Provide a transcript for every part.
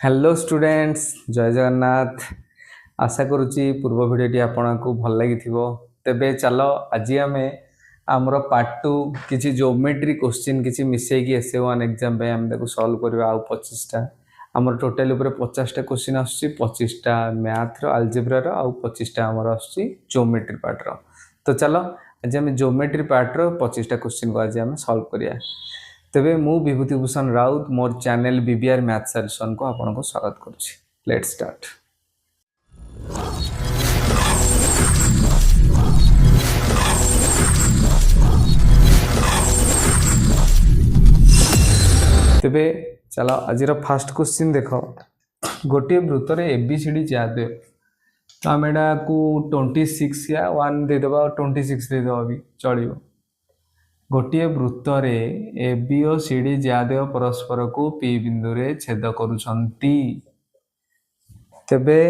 Hello students, जय जगन्नाथ। आशा करुच्ची पूर्व भिडटी आपको भल लगी तेबे चलो आज आम आमर पार्ट 2 किसी जियोमेट्री क्वेश्चन किसी मिसेकी SA1 एग्जाम पे आम सॉल्व करवा आउ 25टा आमर टोटल ऊपर 50टा क्वेश्चन आसुची 25टा मैथ रो अलजेब्रा रो आउ 25टा आमर आसुची जियोमेट्री पार्ट रो। तो चलो आज आम जियोमेट्री पार्ट रो 25टा क्वेश्चन को आज आम सॉल्व करिया। तेबे मु विभूतिभूषण राउत मोर चैनल बीबीआर मैथ सॉल्यूशन को आपनको स्वागत करुच्ची। Let's start. तेबे चलो आज फास्ट क्वेश्चन देख गोटे वृत्त रे एबीसीडी ज्यादा तो आम एटा को 26 या 1 देदेबा 26 देदेबा भी चलियो। गोटे वृत्त रे ए बी और सी डी ज्यादा परस्पर को पी बिंदु रे छेद करुछंती। तेबे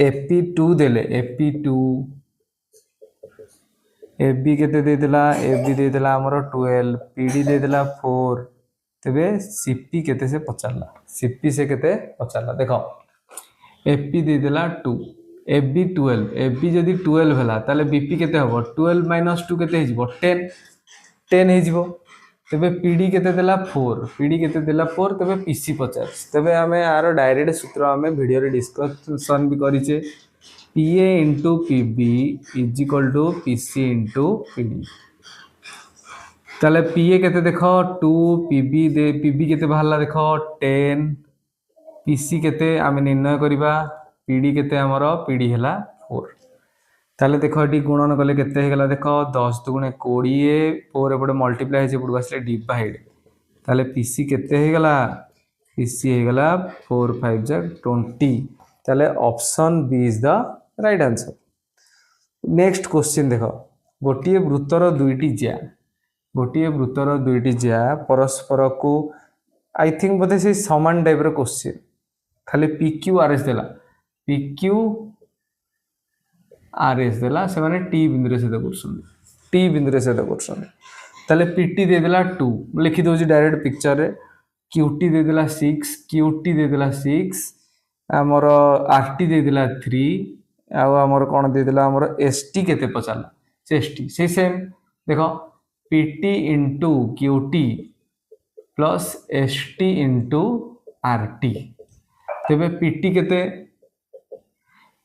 AP2 देले AP2 AB केते दे देला AB दे देला हमरो 12 PD दे देला 4। तेबे CP केते से पचारला CP से केते पचारला देखो AP दे देला 2 AB 12 AB जदि 12 होला ताले BP केते हबो 12 - 2 केते हिजबो 10 हिजबो। तेबे PD केते देला 4 PD केते देला 4 तेबे PC 50। तेबे हमें आरो डायरेक्ट सूत्र हमें वीडियो रे डिस्कशन भी करिचे PA * PB = PC * PD। ताले PA केते देखो 2 PB केते बाहरला देखो 10 PC केते आमे निर्णय करिबा PD केते हमरो PD हला 4। ताले देखो एटी गुणन कले केते हे गला देखो 10 * 2 = 20 4 एपटे मल्टीप्लाई हे जे पुडो आसले डिवाइड। ताले PC केते हे गला PC हे गला 4 * 5 = 20। ताले option B is the right answer. Next question देखो गोटिए वृत्तर दुईटी ज्या परस्पर को आई थिंक बोधे से समान टाइप रो क्वेश्चन खाली PQRS देला PQRS देला से माने T बिंदु रे सेद करछन ताले PT दे देला 2 लिखि दो जी डायरेक्ट पिक्चर रे QT दे देला 6 QT दे देला 6 हमर RT दे देला 3 आ हमर कोन दे देला हमर ST केते पचाला से ST से सेम देखो PT * QT plus ST * RT। तेबे PT केते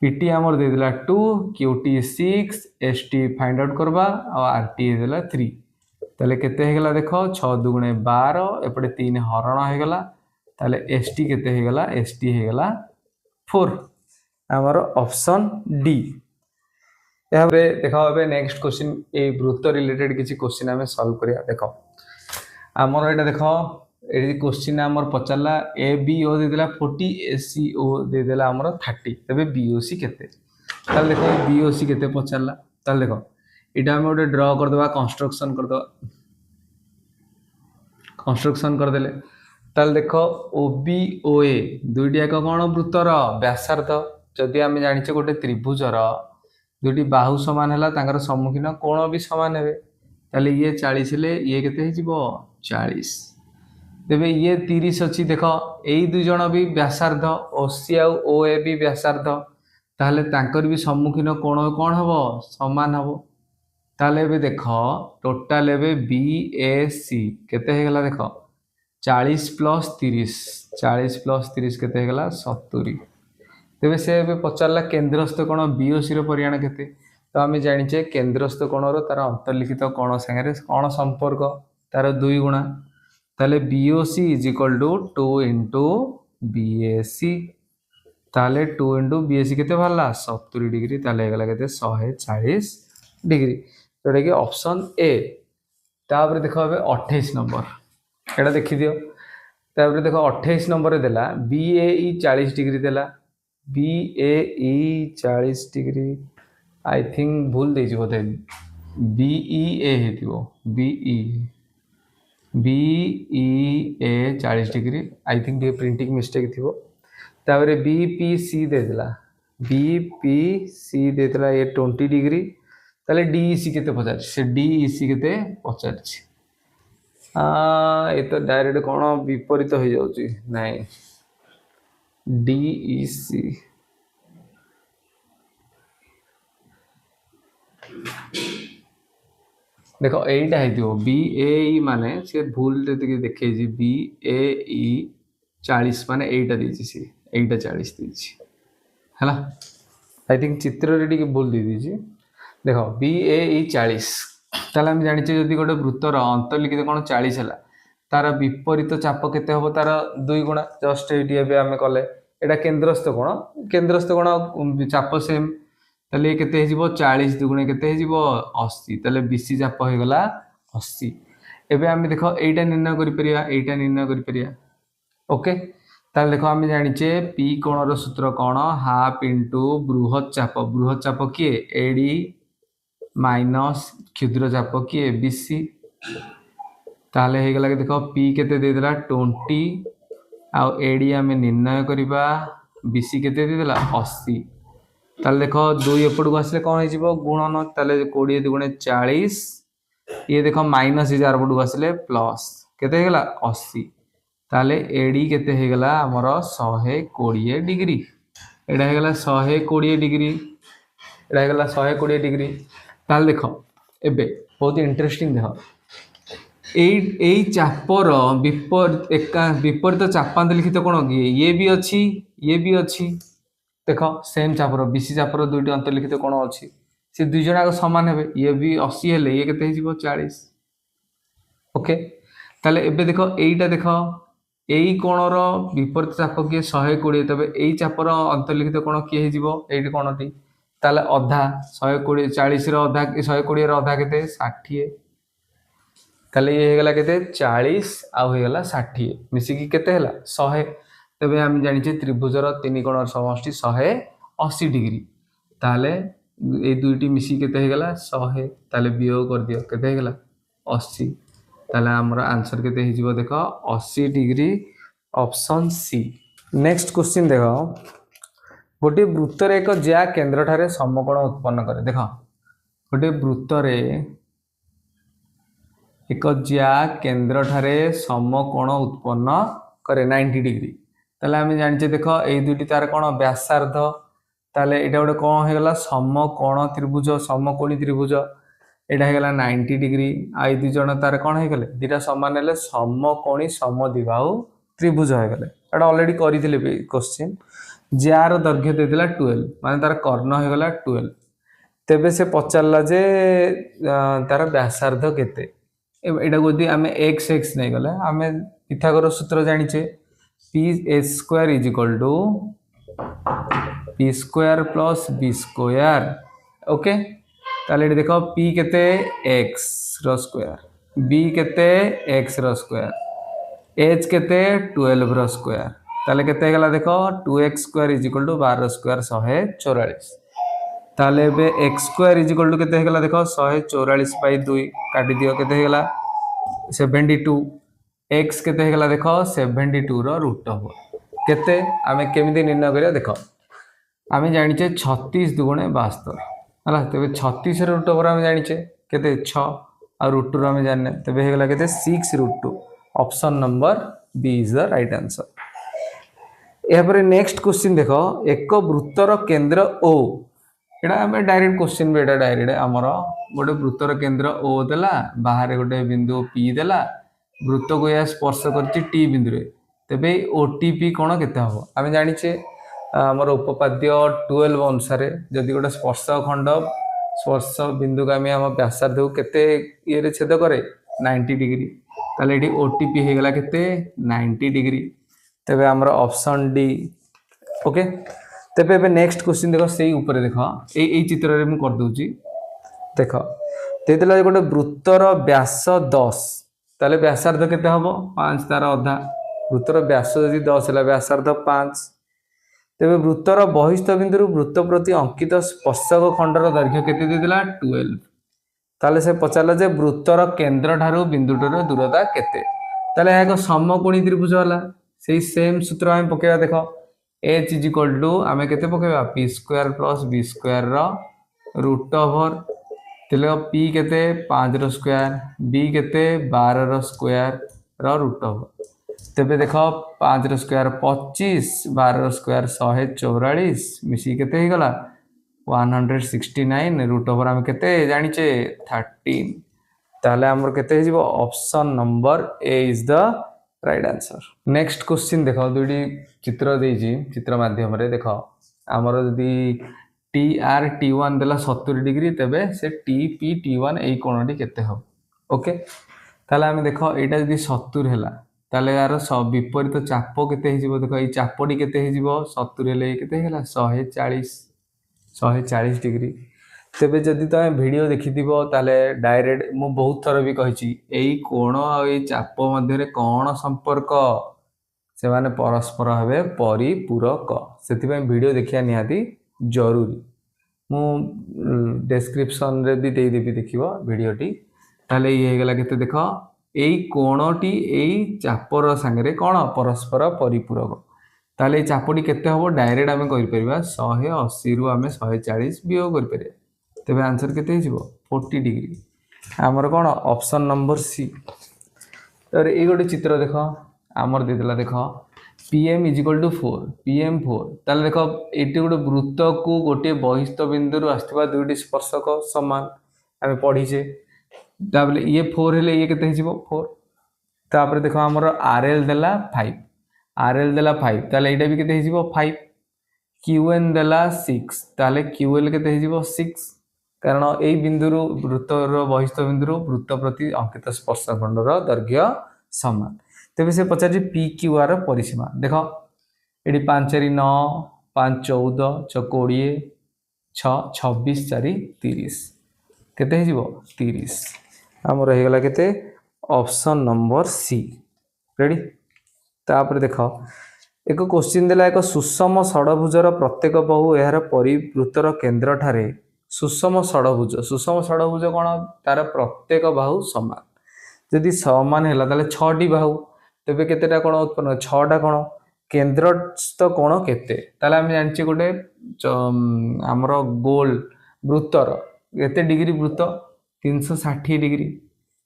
PT हमर दे देला 2 QT 6 ST फाइंड आउट करबा और RT दे देला 3। ताले केते हे गला देखो 6 * 2 = 12 एपटे 3 हरण हे गला ताले ST केते हे गला ST हे गला 4 हमर ऑप्शन डी। याबरे देखो एबे नेक्स्ट क्वेश्चन ए वृत्त रिलेटेड किछि क्वेश्चन हमें सॉल्व करिया। देखो हमर एटा देखो ए क्वेश्चन हमर पचारला ABO दे देला 40 ACO दे देला हमर 30। तबे BOC केते ताल देखो BOC केते पचारला ताल देखो एटा हम ओटे ड्रा कर देबा कंस्ट्रक्शन कर देले ताल देखो OBOA दुईटी एक कोन वृत्तर व्यासार्ध जदि हम जानिचे गोटे त्रिभुजर दुईटी बाहु समान हला तांकर सम्मुखीन कोण भी समान हेबे ताले ये 40 ले ये केते हिजिबो 40। तेबे ये 30 अछि देखो एई दुई जण भी व्यासार्ध OC आ OA भी व्यासार्ध ताले तांकर भी सम्मुखीन कोण कोन हबो समान हबो। ताले बे देखो टोटल एबे BAC केते हे गला देखो 40 + 30 केते हे गला 70। तेबे से एबे पचारला केंद्रस्थ कोण BOC रो परिमाण केते तो आमे जानिचे केंद्रस्थ कोण रो तार अंतर्लिखित कोण संगे कोण संपर्क तार 2 गुणा ताले BOC = 2 * BAC ताले 2 * BAC केते भरला 70 डिग्री ताले हे गला केते 140 डिग्री जोटा कि ऑप्शन ए। तापर देखो एबे 28 नंबर एटा देखि दियो। तापर देखो 28 नंबर रे देला BAE 40 डिग्री देला BAE 40 डिग्री आई थिंक भूल देछि बोधे BEA हेतिबो BEA 40 degree I think ये प्रिंटिंग मिस्टेक थिबो। तापर BPC दे देला ये 20 डिग्री ताले DEC केते पचार से DEC केते पचार ये तो डायरेक्ट कोन विपरीत हो जाउची नहीं DEC देख यहीटा हो BAE माने सी भूल देखे BAE 40 माने यहीटा देछि सी यहीटा 40 देछि हैला आई थिंक चित्र रे टिके भूल दे दीजिए देख BAE 40 ताले हम जानि जे जदि गोटे वृत्तर अंतर्लिखित कोण 40 हैला तार विपरीत चाप केते हबो तार 2 गुणा जस्ट एटी एबे हम कले एटा केंद्रस्थ कोण चाप सेम ताले केते हिजिबो 40 दुगुणे केते हिजिबो 80 ताले BC चाप हो गला 80 एबे हम देखो एटा निर्णय करि परिया ओके ताले देखो हम जानिचे P कोणर सूत्र कोण हाफ इनटू बृहत चाप किए AD माइनस क्षुद्र चाप किए BC ताले हे गला देखो P केते दे देला 20 आ AD हम निर्णय करिबा BC केते दे देला 80 ताले देखो 2 एपटू आसले कोन हिजिबो गुणन ताले 20 दुगुणे 40 ये देखो माइनस हजार पटू आसले प्लस केते हे गला 80 ताले AD केते हे गला हमर 120 डिग्री एडा हे गला 120 डिग्री एडा हे गला 120 डिग्री ताले देखो एबे बहुत इंटरेस्टिंग देखो ए चापर विपरीत चापांत लिखित कोण कि ये भी अच्छी देख सेम चापर BC चापर दुईटी अंतर्लिखित कोण अच्छी से दुई जन सामान हे ये भी 80 हेले ये केते हिजिबो 40 ओके ताले एबे देखो एईटा देखो एई कोणर विपरीत चाप किए 120 तबे एई चापर अंतर्लिखित कोण किए हिजिबो एईटी कोणटी ताले अधा 120 40 रो अधा 120 रो अधा केते 60 ताले ये हेगला केते 40 आ हेगला 60 मिसिकी केते हेला 100 तबे हम जानि जे त्रिभुजर तीन कोणर समष्टि 180 डिग्री ताले ए दुईटी मिसी केते हेगला 100 ताले वियोग कर दियो केते हेगला 80 ताले हमर आंसर केते हिजिबो देखो 80 degree option C next question देखो गोटे वृत्तर एक ज्या केंद्र ठारे समकोण उत्पन्न करे देखो गोटे वृत्तर एक ज्या केंद्र ठारे समकोण उत्पन्न करे 90 डिग्री ताले हम जानिचे देखो ए दुईटी तार कोण व्यासार्ध ताले एटा गोटे कोण हेगला समकोण त्रिभुज समकोणी त्रिभुज एटा हेगला 90 डिग्री आई दुई जण तार कोण हेगले दुईटा समान हेले समकोणी समद्विबाहु त्रिभुज हेगले एटा ऑलरेडी करिथिले क्वेश्चन जार दैर्घ्य देला 12 माने तार कर्ण हेगला 12 तेबे से पचारला जे तार व्यासार्ध केते एटा गोदी आमे x नहीं गले आमे पिथागोरस सूत्र जानिचे p² = p² plus b² okay ताले देखो p केते x रो स्क्वायर b केते x रो स्क्वायर h केते 12 रो स्क्वायर ताले केते गला देखो 2x² = 12² 144 ताले बे x² = केते गला देखो 144 / 2 काटी दियो केते गला 72 x केते गला देखो 72 रो रूट हो केते आमे केमिति निर्णय करिया देखो आमे जानिचे 36 दुगुणे 72 हला तबे 36 रो रूट ओवर आमे जानिचे केते 6 आ रूट रो आमे जानने तबे हे गला केते 6√2 option number B is the right answer या पर नेक्स्ट क्वेश्चन देखो एक वृत्तर केंद्र O एटा आमे डायरेक्ट क्वेश्चन बेटा डायरेक्ट हमर गोटे वृत्तर केंद्र O देला बाहर गोटे बिंदु P देला वृत्त को या स्पर्श करछि T बिंदु रे तबे OTP कोण केते हो आमे जानिचे हमर उपपाद्य 12 अनुसार जदि गोटे स्पर्श खंड स्पर्श बिंदु का आमे हम व्यासार्ध केते ये रे छेद करे 90 डिग्री ताले एडी OTP हे गला केते 90 डिग्री तबे हमर ऑप्शन डी ओके तबे बे नेक्स्ट क्वेश्चन देखो सेही ऊपर देखो ए चित्र रे मु कर दोची देखो तेतला गोटे वृत्तर व्यास 10 ताले व्यासार्ध केते हबो 5 तार अधा वृत्तर व्यास जदि 10 हला व्यासार्ध 5 तेबे वृत्तर बहिस्थ बिंदु वृत्त प्रति अंकित स्पर्शक खंडर दैर्घ्य केते देला 12 ताले से पचारला जे वृत्तर केंद्र ठारू बिंदुटर दूरता केते ताले एक समकोणी त्रिभुज हला सेही सेम सूत्र हम पकेबा देखो h = आमे केते पकेबा p² plus b² रो रूट ओवर तेले p केते 5 रो स्क्वायर b केते 12 रो स्क्वायर रो रूट ओवर तेबे देख 5 रो स्क्वायर 25 12 रो स्क्वायर 144 मिसी केते हे गला 169 रूट ओवर आम केते जानिचे 13 ताले हमर केते हे जिवो option number A is the right answer. Next question देखो दुडी चित्र देजी चित्र माध्यम रे देखो हमर यदि टी आर टी वन देला 70 डिग्री तेबे से टी पी टी वन एई कोणटी केते हो ओके ताले आम देखो एटा यदि 70 हैला ताले यार विपरीत चाप केते हे जिवो देखो एई चापडी केते हे जिवो 70 हेले केते हेला 140 डिग्री तेबे जदि तुम वीडियो देखि ताले डायरेक्ट मु बहुत थर भी कही यही कोण आ चाप मध्य कौन संपर्क से माने परस्पर हेबे परिपूरक से वीडियो देखिया निहाती जरूरी मु डिस्क्रिप्शन रे भी देदेवी देखिबो वीडियोटी ताले ये गला केते देखो एई कोणटी एई चापर संगे कौन परस्पर परिपूरक ताले चापटी केते हबो डायरेक्ट आमे कहि परबा 180 रु आमे 140 वियोग करि परबा तेबे आंसर केते हिजिबो 40 डिग्री हमर कोन ऑप्शन नंबर सी। तर ए गोटे चित्र देखो आमर देदेला देखो pm = 4 pm 4 ताले देखो एटी गोटे वृत्त को गोटे बहिस्थ बिंदु रु आस्थिबा दुईटी स्पर्शक समान आमे पढिचे ताबले ये 4 हेले ये केते हिजिबो 4 तापर देखो हमर rl देला 5 rl देला 5 ताले एटा भी केते हिजिबो 5 qn देला 6 ताले ql केते हिजिबो 6 कारण यही बिंदु वृत्तर बहिस्थ बिंदु वृत्त प्रति अंकित स्पर्शखंडर दैर्घ्य समान तेज से पचार पी क्यू आर परिसीमा देख ये 5 4 9 5 14 6 20 6 26 4 30 केते हिजिबो 30 हमर हे गला केते ऑप्शन नंबर सी रेडी। तापर देख एक क्वेश्चन देला एक सुषम षडभुजर प्रत्येक बाहु यार परिवृत्तर केन्द्र ठारे सुषम षडभुज कौन तार प्रत्येक बाहु समान जदि समान है ताले 6टी बाहु तेबे केतेटा कोण उत्पन्न 6टा कोण केन्द्रस्थ कोण केते ताले हम जानछि गोटे हमर गोल वृत्तर केते डिग्री वृत्त 360 डिग्री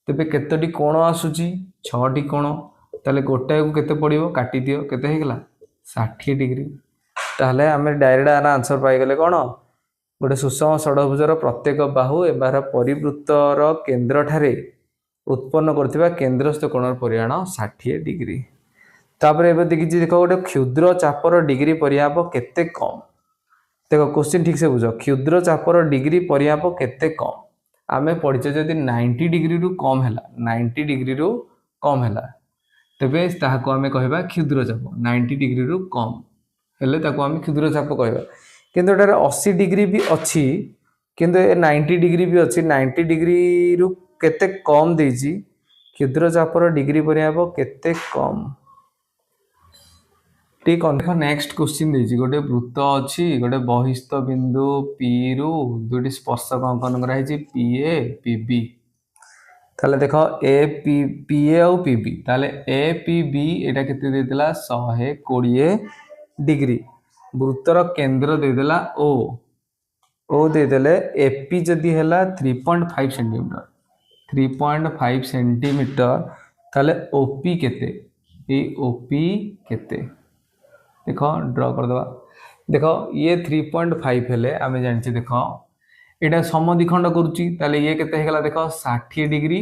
तेबे केतोटी कोण आसुची 6टी कोण ताले गोटाए को केते पड़िबो काटी दियो केते हे गेला 60 डिग्री ताले हम डायरेक्ट आंसर पाई गले कोण गोटे सुषम षडभुजर प्रत्येक बाहु एबार परिवृत्तर केन्द्र ठारे उत्पन्न करथिबा केन्द्रस्थ कोणर परिमाण 60 डिग्री। तापर एबे देखि देखो गोटे क्षुद्र चापर डिग्री परिमाप केते कम देखो क्वेश्चन ठीक से बुझ क्षुद्र चापर डिग्री परिमाप केते कम आमे पढिचे जदि 90 डिग्री रु कम हैला 90 डिग्री रु कम हैला तबे ताहाको आमे कहबा क्षुद्र चाप 90 डिग्री रु कम हेले ताको आमे क्षुद्र चाप कहबा किंतु 80 डिग्री भी अच्छी किंतु 90 डिग्री भी अच्छी 90 डिग्री रु केते कम देजी क्षुद्र चापर डिग्री परिमाप केते कम ठीक है। नेक्स्ट क्वेश्चन देजी गोटे वृत्त अच्छी गोटे बहिस्थ बिंदु पी रु दुटी स्पर्शक अंकन कराई पी ए पी बी ताले देखो ए पी पी ए और पी बी ताले ए पी बी एटा केते देतला 120 डिग्री वृत्तर केन्द्र देदेला ओ देदेले एपी जदि हैला 3.5 सेंटीमीटर 3.5 सेंटीमीटर ताले ओपी केते ए ओपी केते देखो ड्रॉ कर दवा देखो ये 3.5 हेले आमे जानछि देखो एटा समद्विखंड करूची ताले ये केते हेगला देखो 60 डिग्री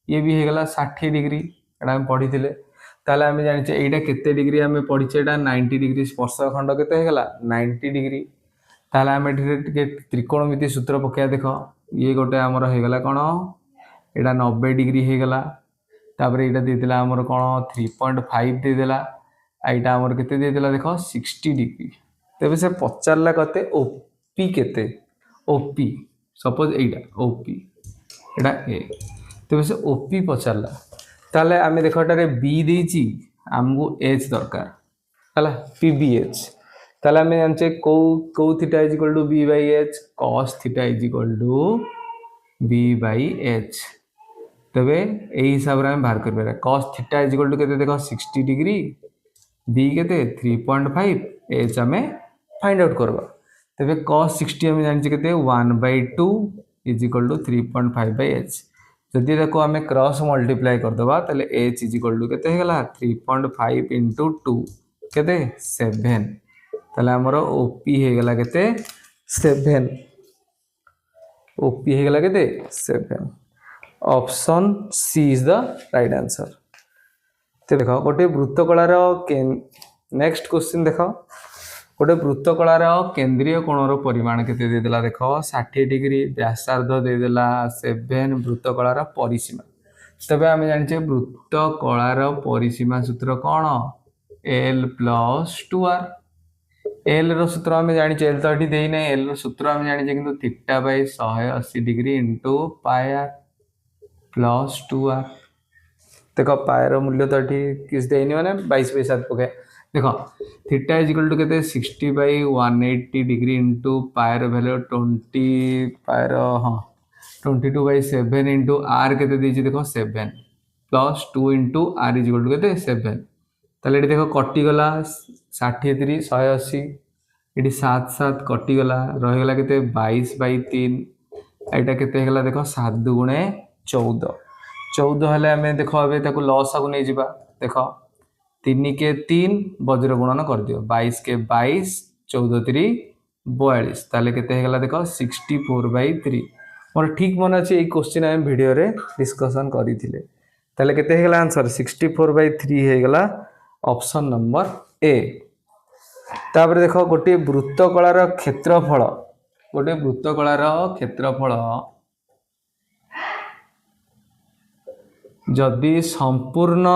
ये भी हेगला 60 डिग्री एटा हम पढिथिले ताले आमे जानिछे एटा केते डिग्री आमे पढिछे एटा 90 डिग्री स्पर्शखंड केते हेगला 90 डिग्री ताले आमे टिके त्रिकोणमिति सूत्र पकेया देखो ये गोटे हमर हेगला कोन एटा 90 डिग्री हेगला तापर एटा देदेला हमर कोन 3.5 देदेला एटा हमर केते देदेला देखो 60 डिग्री तबे से पचारला कते ओपी केते ओपी सपोज एटा ओपी एटा ए तबे से ओपी पचारला ताले आमे देखो टारे बी देची हमको एच दरकार हला पीबीएच ताले आमे जानचे को theta is equal to B by H cos theta is equal to B by H तबे एही हिसाब रे हम बाहर कर बेरा cos theta is equal to केते देखो 60 डिग्री बी केते 3.5 एच हमें फाइंड आउट करबा तबे cos 60 हम जानचे केते 1/2 is equal to 3.5 by H जदि देखो आम क्रॉस मल्टीप्लाई करदे ताले एच इज इक्वल टू केते हेगला 3.5 इंटू 2 केते 7 ताले हमर ओपी हेगला केते 7 ओपी हेगला केते 7 option C is the right answer. तो देखो गोटे वृत्तकलार नेक्स्ट क्वेश्चन देखो गोटे वृत्तकलार केंद्रीय कोणर परिमाण केते देदेला देखो 60 डिग्री व्यासार्ध देदेला 7 वृत्तकलार परिसीमा तबे आम जानिछे वृत्तकलार परिसीमा सूत्र कौन एल प्लस 2r एल रो सूत्र आम जानिछे एल तो एठी देई नै एल रो सूत्र आम जानिछे किंतु theta by 180 degree into pi R plus 2r देखो पायर मूल्य तो ये किस देनी मैंने 22 बाई 7 पकाए देखो थीटा इज इक्वल टू केते 60 बाई 180 डिग्री इनटू पायर वैल्यू 20 पायर हाँ 22 बाई 7 इंटू आर केते दीजिए देखो 7 plus 2 into R is equal to केते 7 ताले देखो कटिगला 60 3 180 ये 7 7 कटिगला रहीगला केते 22 बाई 3 एटा केते हेगला देखो 7 दुगुणे 14 14 हेले आम देख ए लस को नहीं जावा देख 3 के 3 वज्र गुणन कर दियो 22 के 22 14 3 42 ताले केते हेगला देख 64 बाई 3 मोर ठीक मन अच्छे ये क्वेश्चन आम वीडियो रे डिस्कशन करथिले ताले केते हेगला आंसर 64 बाई 3 हेगला ऑप्शन नंबर ए। तापर देखो गोटे वृत्तकलार क्षेत्रफल जदि संपूर्ण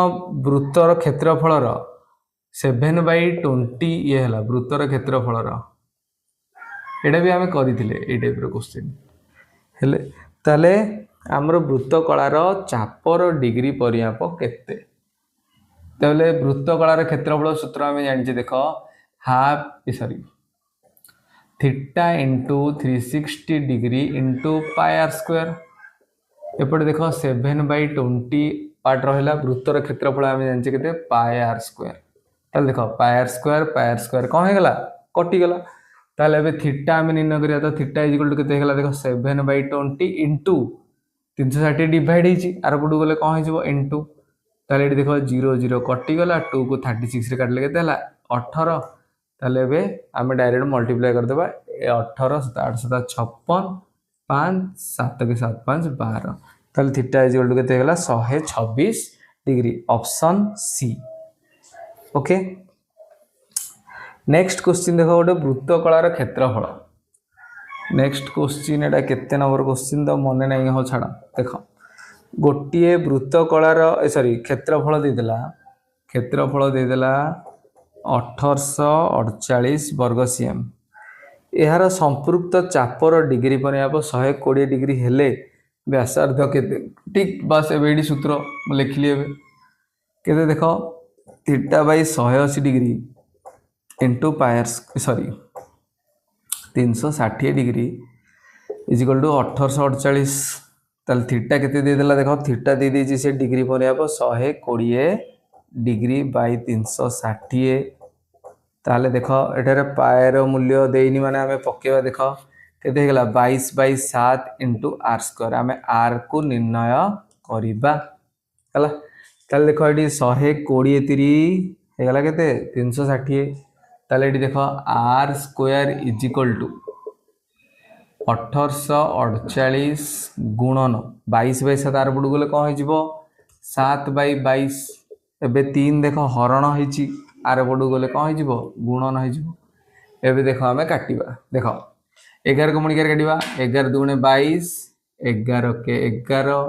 वृत्तर क्षेत्रफल 7/20 ये है वृत्तर क्षेत्रफल एटा भी आम करथिले ए टाइप रो क्वेश्चन हेले ताले हमर वृत्तकलार चापर डिग्री परिमाप केते ताले वृत्तकलार क्षेत्रफल सूत्र आम जानिछे देखो half sorry theta into 360 degree into pi r square एपटे देखो 7/20 पार्ट रहा वृत्तर क्षेत्रफल आम जाने के पाई आर स्क्वायर देखो पाई आर स्क्वायर कौन होगा कटिगला ताले थीटा आम निर्णय करिया तो थीटा इज इक्वल टू केते हेगला देखो 7/20 इंटू 360 डिवाइड होइछि आर पटू गले कौन हो इंटू ताले ये देखो 0 0 कटिगला 2 को 36 रे काटले केते हला 18 ताले बे आम डायरेक्ट मल्टीप्लाई कर देबा 18 7 8 7 56 5 7 के 7 5 12 ताले थीटा इज इक्वल टू केते हेगला 126 degree option C. Okay next question देखो गोटे वृत्तकलार क्षेत्रफल नेक्स्ट क्वेश्चन एटा केते नंबर क्वेश्चन तो मन नहीं हो छाड़ा देखो गोटे वृत्तकलार सॉरी क्षेत्रफल देदेला 1848 वर्ग सीएम यार संपृक्त चापर डिग्री परिमाप 120 डिग्री हेले व्यासार्ध केते ठीक बस एबे सूत्र लिखली एबे केते देखो theta by 180 degree into pi r sorry 360 degree is equal to 1848 ताल थीटा केते दे देला देखो थीटा दे देछि से डिग्री परिमाप 120 डिग्री बाई 360 ताले देखो एठारे पायर मूल्य देनी माने आमे पकेवा देखो केते हेगला 22 बाई 7 इंटू आर स्क्वायर आमे आर को निर्णय करिबा हला ताले देखो एटी 120 3 हेगला केते 360 ताले एटी देखो r square is equal to 1848 गुणन 22 बाई 7 आर पटू गले कौन हो 7 बाई 22 एबे 3 देखो हरण होइछि आर पटू गले कौन हो गुणन हो देखो आम काटिबा देखो 11 को मुणिकार काटिबा 11 दुगुणे 22 11 के 11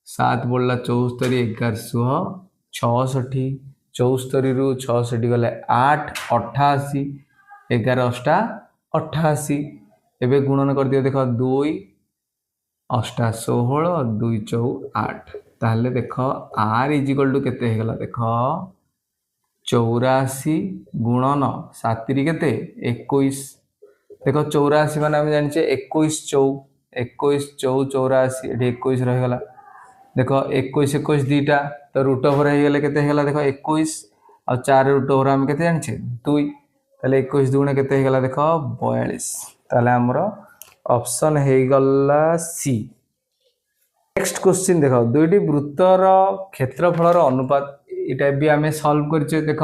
7 बोलला 74 11 66 74 रु 66 गले 8 88 11 अष्टा 88 एबे गुणन कर दियो देखो 2 अष्टा 16 2 4 8 ताहले देखो आर इज इक्वल टू केते हेगला देखो 84 गुणन 7 केते 21 देखो 84 माने हम जानिछे 21 चौ 84 एठी 21 रह गला देखो 21 21 दीटा तो रूट ओवर हे गेले केते हेगला देखो 21 और 4 रूट ओवर हम केते जानिछे 2 ताले 21 दुगुणे केते हेगला देखो 42 ताले हमरो ऑप्शन हे गला सी नेक्स्ट क्वेश्चन देख दुईटी वृत्तर क्षेत्रफल अनुपात ये भी आम सल्व कर देख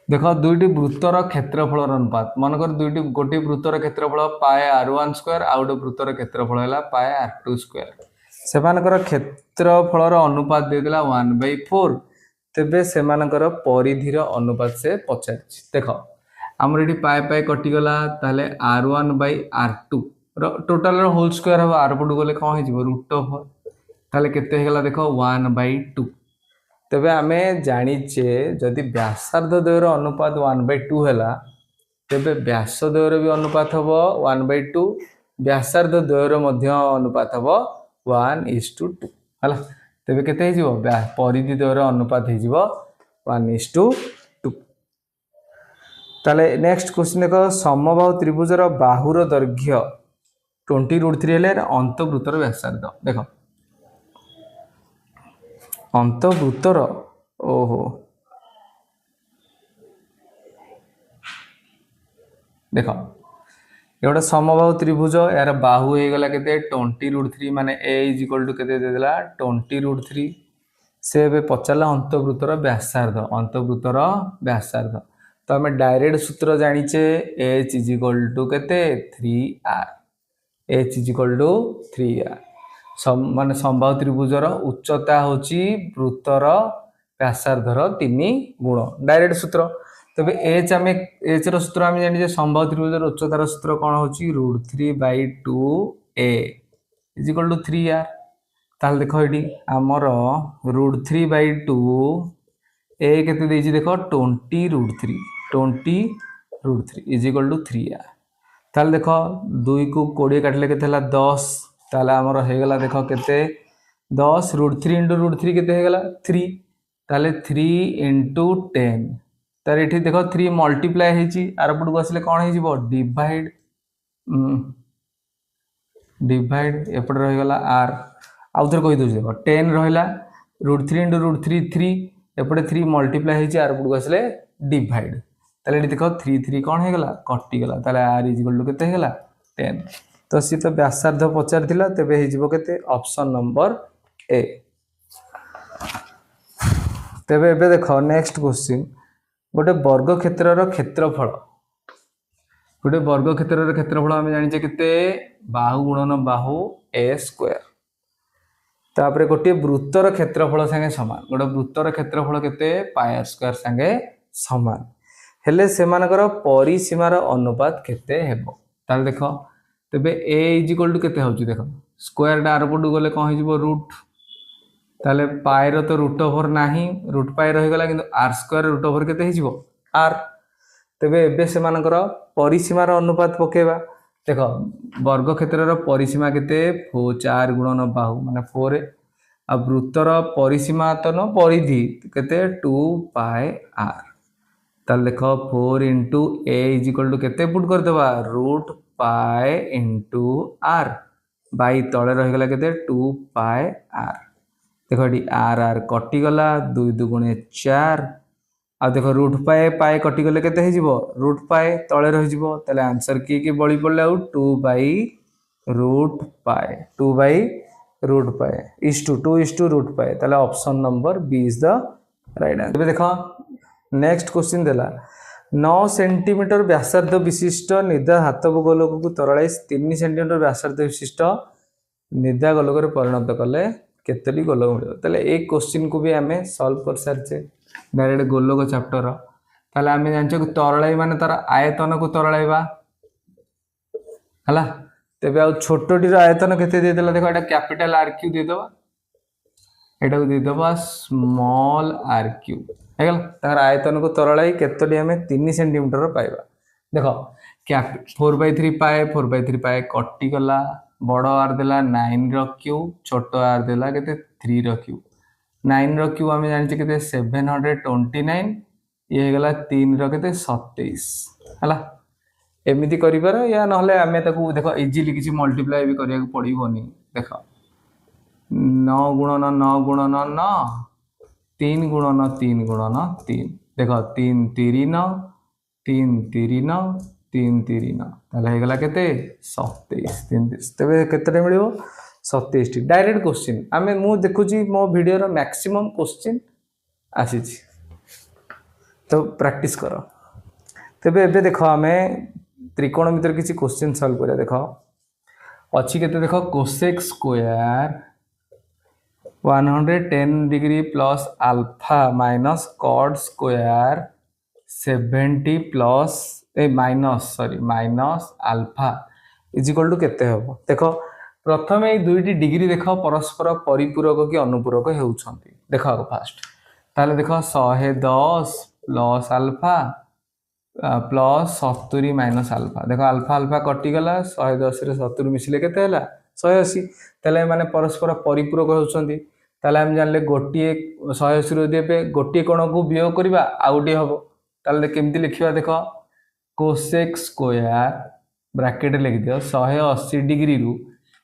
देख दुईटी वृत्तर क्षेत्रफल अनुपात मनकर दुईटी गोटे वृत्तर क्षेत्रफल पाए r1 स्क्वायर आउ गोटे वृत्तर क्षेत्रफल है पाए r2 स्क्वायर सेमानकर क्षेत्रफल अनुपात देदेला 1/4 तेबे सेमानकर परिधिर अनुपात से पचार देख आमर ये पाए पाए कटिगला ताले r1/r2 टोटाल होल स्क्वायर हम आर पटू गले कौन हो रूट ओवर ताले केते हेगला देख 1/2 तेबे आमे जानिचे जदि व्यासार्ध द्वयर अनुपात 1/2 है तेबे व्यास द्वयर भी अनुपात हम 1/2 व्यासार्ध द्वयर अनुपात हम 1:2 है तेबे केते हो परिधि द्वयर अनुपात हो 1:2 ताले नेक्स्ट क्वेश्चन देख समबाहु त्रिभुजर बाहुर दैर्घ्य 20√3 है अंतवृत्तर व्यासार्ध देख अंतवृत्तर ओहो देख ये गोटे समबाहु त्रिभुज यार बाहु हो गला केते 20√3 माने a इज इक्वल टू केते दे देला 20√3 से बे पचाला अंतवृत्तर व्यासार्ध तो हमें डायरेक्ट सूत्र जानिचे h इज इक्वल टू केते 3r h is equal to 3r माने समबाहु त्रिभुजर उच्चता होची वृत्तर व्यासार्धर 3 गुण डायरेक्ट सूत्र तबे एच आमे एच रो सूत्र आमे जानि जे समबाहु त्रिभुजर उच्चतार सूत्र कोन होची √3/2a is equal to 3r ताल देखो एडी हमर √3/2 a केते देछि देखो 20√3 इज इक्वल टू 3r ताल देखो 2 को 20 काटले केते हला 10 ताला हमर हे गला देखो केते 10 √3 * √3 केते हे गला 3 ताले 3 * 10 तार एठी देखो 3 मल्टीप्लाई हेची आर पटू आसले कोन हे जिवो डिवाइड एपट रह गला r आउथर कहि दोछ देखो 10 रहला √3 * √3 3 एपटे 3 मल्टीप्लाई हेची आर पटू आसले डिवाइड ताले एठी देखो 3 3 कोन हे गला कटि गला ताले r = केते हे गला 10 तो सी तो व्यासार्ध पचार थिला तेबे हे जिवो केते ऑप्शन नंबर ए तेबे एबे देखो नेक्स्ट क्वेश्चन गोटे वर्ग क्षेत्रर क्षेत्रफल आमे जानि जे केते बाहु गुणन बाहु a स्क्वायर तापरे गोटे वृत्तर क्षेत्रफल संगे समान गोटे वृत्तर क्षेत्रफल केते पाय स्क्वायर संगे समान हेले सेमानकर परिसीमार अनुपात केते हेबो ताल देखो तेबे a इज इक्वल टू केते होची देखो स्क्वायर डार पटू गले कोन हिजबो रूट ताले पाई रो तो रूट ओवर नाही रूट पाई रहि गला किंतु r स्क्वायर रूट ओवर केते हिजबो r तेबे एबे सेमानकर परिसीमार अनुपात पकेबा देखो वर्ग क्षेत्रर परिसीमा केते 4 गुणन बाहु माने 4 आ वृत्तर परिसीमा तो न परिधि केते 2πr ताल देखो 4 * a इज इक्वल टू केते पुट कर देबा √π * r बाई तळे रहि गला केते 2πr देखो एडी r कटि गला 2 2 4 आ देखो √π कटि गले केते हे जिवो √π तळे रहि जिवो तले आंसर की बळी पड़ला 2/√π इज टू 2/√π तले option number B is the right answer देखो नेक्स्ट क्वेश्चन देला 9 सेंटीमीटर व्यासार्ध विशिष्ट निदा धातव गोलक को तरलाई 3 सेंटीमीटर व्यासार्ध विशिष्ट निदा गोलक परिणत कले केतटी गोलक मिलियो तले एक क्वेश्चन को भी आमे सॉल्व कर सारचे डायरेक्ट गोलक चैप्टर ताले आमे जानछो कि तरलाई माने तार आयतन को तरलाइबा हला तेबे आ छोटटीर आयतन केते दे देला देखो एटा कैपिटल r क्यू दे दबा एटा को दे दबा स्मॉल r क्यू हेगल तार आयतन को तरलाई केतटी आमे 3 सेंटीमीटर पाइबा देखो कैप 4/3 पाए 4/3 पाए कटि गला बड़ आर देला 9 रो क्यू छोटो आर देला केते 3 रो क्यू 9 रो क्यू आमे जानि केते 729 ये गला 3 रो केते 27 हला एमिति करिबार या नहले आमे ताकू देखो इजीली किछि मल्टीप्लाई भी करिया पड़िबोनी देखो 9 गुणन 9 गुणन 9 3 गुणन 3 गुणन 3 देखो 3 3 9 3 3 9 3 3 9 ताले हे गला केते 27 3 तबे केते मिलिबो 27 डायरेक्ट क्वेश्चन आमे मु देखुची मो वीडियो रो मैक्सिमम क्वेश्चन आसीची तो प्रैक्टिस करो तेबे एबे देखो आमे त्रिकोणमितिर किसी क्वेश्चन सॉल्व करिया देखो अच्छी केते देखो cosec square 110 degree plus alpha minus cot square 70 plus minus alpha is equal to केते हबो देखो प्रथम ए दुईटी डिग्री देखो परस्पर परिपूरक कि अनुपूरक हेउछंती देखो फास्ट ताले देखो 110 plus alpha plus 70 minus alpha देखो अल्फा अल्फा कटिगला 110 रे 70 मिसिले केते हला 180 ताले माने परस्पर परिपूरक होउछंती ताले हम जानले गोटिए 180 रो देबे गोटिए कोण को वियोग करबा आउटी हबो ताले केमती लिखिबा देखो कोसेक स्क्वायर ब्रैकेट लिख दियो 180 डिग्री रु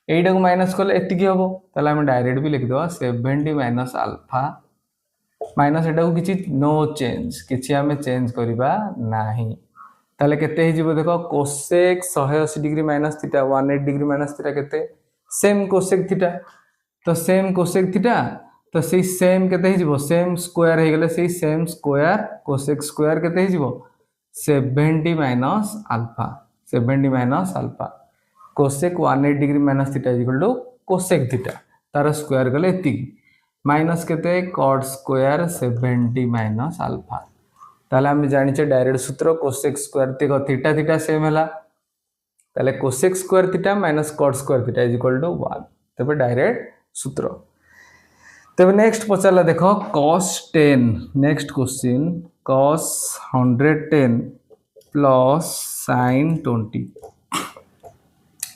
एटा को माइनस करले एतिकी हबो ताले हम डायरेक्ट भी लिख दो 70 माइनस अल्फा माइनस एटा को किछि नो चेंज किछि हमें चेंज करबा नाही ताले केते हे जिवो देखो cosec 180 degree minus theta 180 degree minus theta केते सेम कोसेक थीटा तो सेम कोसेक थीटा तो से सेम केते हे जिवो सेम स्क्वायर हे गेले से सेम स्क्वायर कोसेक स्क्वायर केते हे जिवो 70 minus alpha 70 minus alpha cosec 180 degree minus theta is equal to cosec theta तार स्क्वायर गले एतिकी माइनस केते कॉड स्क्वायर 70 माइनस अल्फा ताले हम जानिचे डायरेक्ट सूत्र कोसेक स्क्वायर देखो थीटा थीटा सेम हला ताले cosec square theta minus cot square theta is equal to 1 तबे डायरेक्ट सूत्र तबे नेक्स्ट पचाला देखो cos 10 next question cos 110 plus sin 20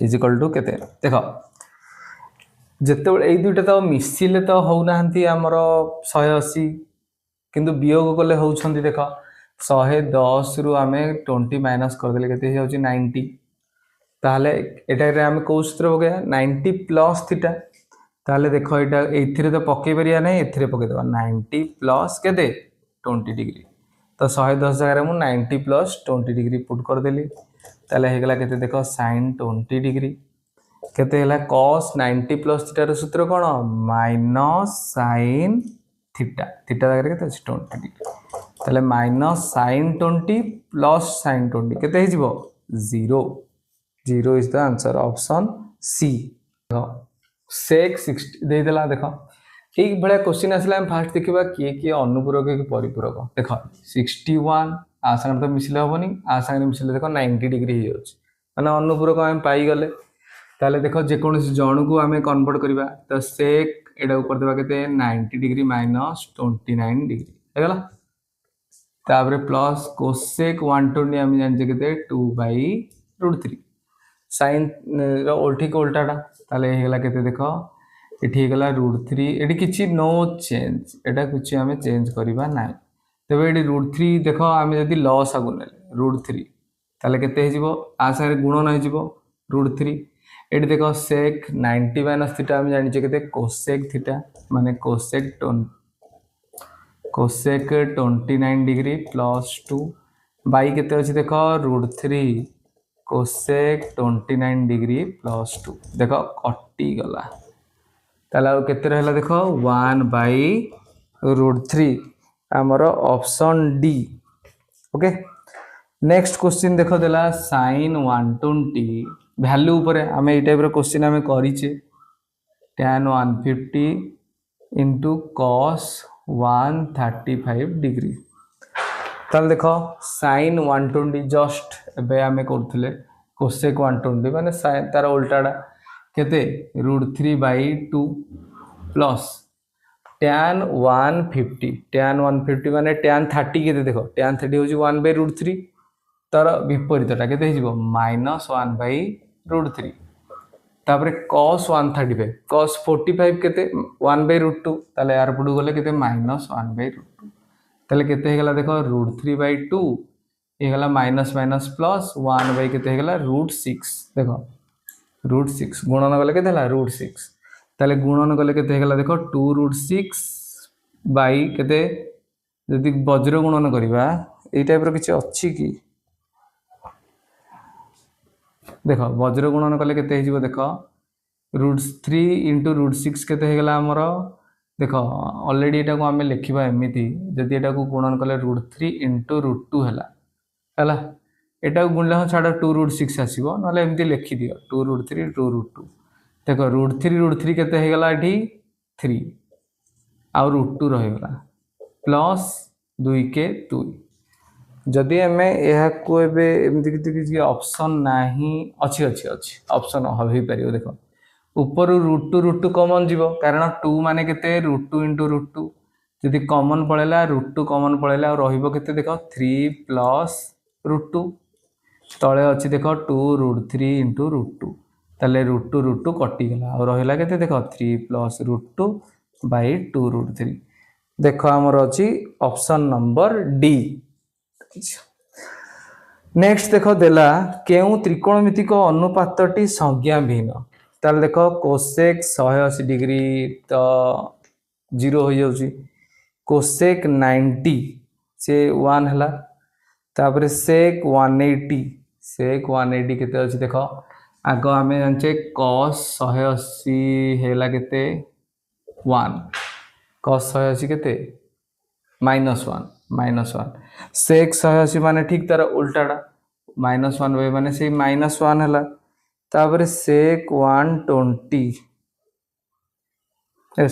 is equal to केते देखो जेते ए दुइटा तो मिसिले तो हो नाहंती हमर 180 किंतु वियोग कले होउछंती देखो 110 रु आमे 20 माइनस कर देले केते होउची 90 ताले एटा रे आमे को सूत्र हो गया 90 प्लस थीटा ताले देखो एटा एथिरे तो पक्के परिया नै एथिरे पके देबा 90 प्लस केते 20 डिग्री तो 110 जगह मु 90 प्लस 20 डिग्री पुट कर देली ताले हे गेला केते देखो sin 20 डिग्री केते हला cos 90 प्लस थीटा रो सूत्र कोन माइनस sin थीटा थीटा जगह केते 20 डिग्री ताले माइनस sin 20 प्लस sin 20 केते हे जिवो 0 is the answer option C sec 60 दे देला देखो ठीक बड़ा क्वेश्चन आसला हम फास्ट देखिबा किए अनुपूरक कि परिपूरक देखो 61 आ संग तो मिसले होबनी आ संग मिसले देखो 90 डिग्री हे होछ माने अनुपूरक हम पाई गले ताले देखो जे कोन जण को हमें कन्वर्ट करबा तो सेक एडा ऊपर देबा केते 90 डिग्री माइनस 29 डिग्री हे गला ताबरे प्लस कोसेक 120 हम जान जे केते 2/√3 sin रो उल्टी को उल्टाटा ताले हे गला केते देखो एठी गला √3 एठी किछि नो चेंज एटा किछि हमें चेंज करबा नाही तबे एठी √3 देखो हमें यदि लॉस आगु नेले √3 ताले केते हे जिवो आ सारे गुणन हे जिवो √3 एठी देखो sec 90 माइनस थीटा हम जानि जे केते cosec थीटा माने cosec 29 डिग्री प्लस 2 बाई केते अछि देखो √3 cosec 29 डिग्री प्लस 2 देखो कटि गला ताला केते रहला देखो 1/√3 हमरो option D okay next question देखो देला sin 120 वैल्यू ऊपर हमें ए टाइप रो क्वेश्चन हमें करिचे tan 150 into cos 135 डिग्री ताल देखो sin 120 जस्ट एबे हमें करथले cosec 120 माने तार उल्टाडा केते √3/2 प्लस tan 150 माने tan 30 केते देखो tan 30 होची 1/√3 तार विपरीतटा केते हे जिवो -1/√3 तापरे cos 135 cos 45 केते 1/√2 ताले यार पडू गले केते -1/√2 ताले केते हे गला देखो √3/2 हे गला माइनस माइनस प्लस 1 केते हे गला √6 देखो √6 गुणन गले केते हला √6 ताले गुणन गले केते हे गला देखो 2√6 बाई केते यदि वज्र गुणन करबा ए टाइप रो किछ अछि की देखो वज्र गुणन कले केते हे जिवो देखो √3 इंटू √6 केते हेगला हमर देख ऑलरेडी एटा को आमे लिखिबा एमिति जदि एटा को गुणन कले √3 इंटू √2 हला एटा को गुणले छाड़ 2√6 आसीबो नले एमिति लिखि दियो 2√3 2√2 देखो √3 केते हेगला एठी 3 आ √2 रहिगला प्लस 2 के 2 जदि हमें यह को एबे एमिति किछि ऑप्शन नाही अछि ऑप्शन होई परियो देखो ऊपर √2 कॉमन जीवो कारण 2 माने केते √2 इंटू √2 जदि कॉमन पळेला √2 कॉमन पळेला और रहिबो केते देखो 3 प्लस √2 तळे अछि देखो 2√3 इंटू √2 तले √2 कटि गला और रहिला केते देखो 3 प्लस √2 बाय 2√3 देखो हमर अछि ऑप्शन नंबर डी। नेक्स्ट देखो देला केउ त्रिकोणमितिक अनुपातटी संज्ञा भिन्न ताल देखो कोसेक 180 डिग्री तो 0 हो जाउची कोसेक 90 से 1 हला तापर सेक 180 केते अछि देखो आगो हमें जानचे cos 180 हेला केते 1 cos 180 केते -1 सेक 180 माने ठीक तार उल्टाडा -1 वे माने से -1 हला तापर सेक 120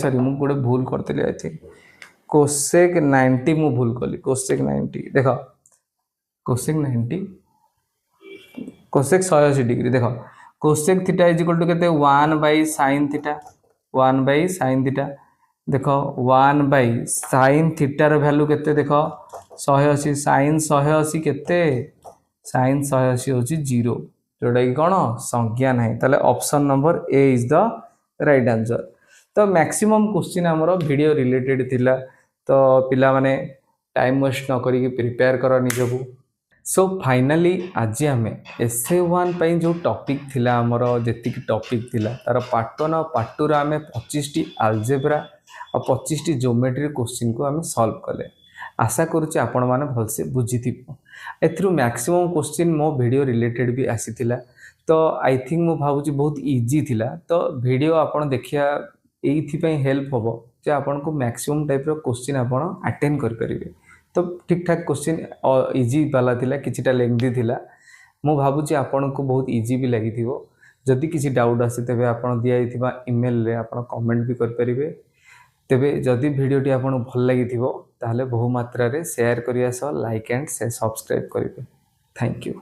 सॉरी मु गोटे भूल करतली आई थिंक कोसेक 90 मु भूल कली कोसेक 90 देखो कोसेक 90 कोसेक 180 डिग्री देखो cosec theta is equal to केते 1 बाय sin थीटा देखो 1 बाय sin थीटा रो वैल्यू केते देखो 180 sin 180 केते sin 180 होची 0 जोड़ा कि कौन संज्ञा ना ताले option number A is the right answer. तो मैक्सिमम क्वेश्चन हमरो वीडियो रिलेटेड थिला तो पिला माने टाइम वेस्ट न करी प्रिपेयर करो निजको। सो फाइनली आज आम SA1 पई जो टॉपिक थिला हमरो जेति टॉपिक थिला तार पार्ट 1 और पार्ट 2 रा आम 25 टी अलजेब्रा और 25 टी ज्योमेट्री क्वेश्चन को आम सॉल्व कले आशा करूचे आपण माने भलसे बुझिथिबो एथरु मैक्सिमम क्वेश्चन मो वीडियो रिलेटेड भी आसीथिला तो आई थिंक मो भाबुची बहुत इजी थिला तो वीडियो आपण देखिया एथि पई हेल्प होबो जे आपण को मैक्सिमम टाइप रो क्वेश्चन आपण अटेंड कर परिबे तो ठीक ठाक क्वेश्चन इजी वाला थिला किछिटा लेंथी थिला मो भाबुची आपण को बहुत इजी भी लागिथिबो जदि किछि डाउट आसी तबे आपण दियाइथिबा ईमेल रे आपण कमेंट भी कर परिबे तेबे जदि वीडियोटी आपन भल लागिथिबो ताहले बहु मात्रा रे शेयर करिया सह लाइक एंड सब्सक्राइब करिवे। Thank you.